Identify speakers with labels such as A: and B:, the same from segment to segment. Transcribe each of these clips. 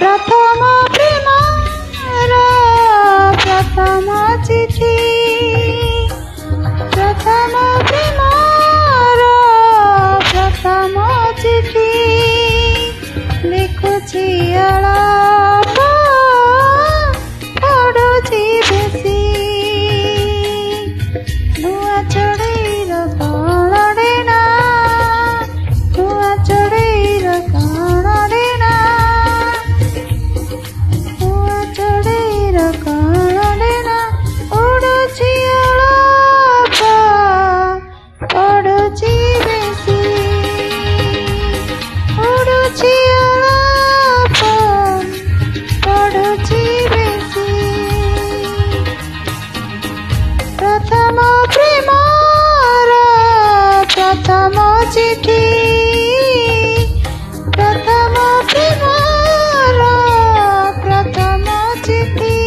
A: प्रथम प्रेमर प्रथम चिठी प्रथम प्रेमर प्रथम चिठी लिखुची अलाप पढ़ुची बेसी नुआ चढ़ईर कण डेना नुआ चढ़ईर कण डेना नुआ चढ़ईर कण डेना उड़ुची अलाप पढ़ुची बेसी उड़ुची अलाप पढ़ुची बेसी प्रथम प्रेमर प्रथम चिठी प्रथम प्रेमर प्रथम चिठी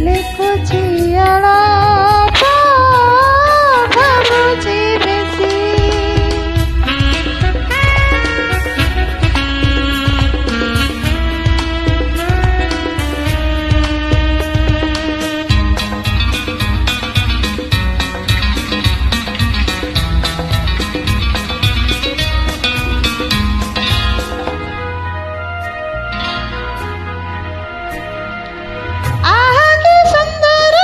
A: लिखुची अलाप पढ़ुची बेसी आगे सुंदर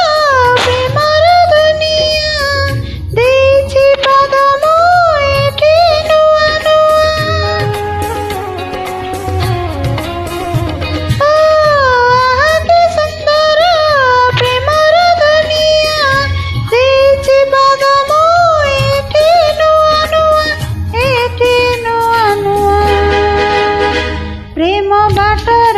A: प्रेमर दुनिया देछि पदम एठी नुआ नुआ आगे सुंदर प्रेमर दुनिया देछि पदम एठी नुआ नुआ एठी नुआ नुआ प्रेम बाटर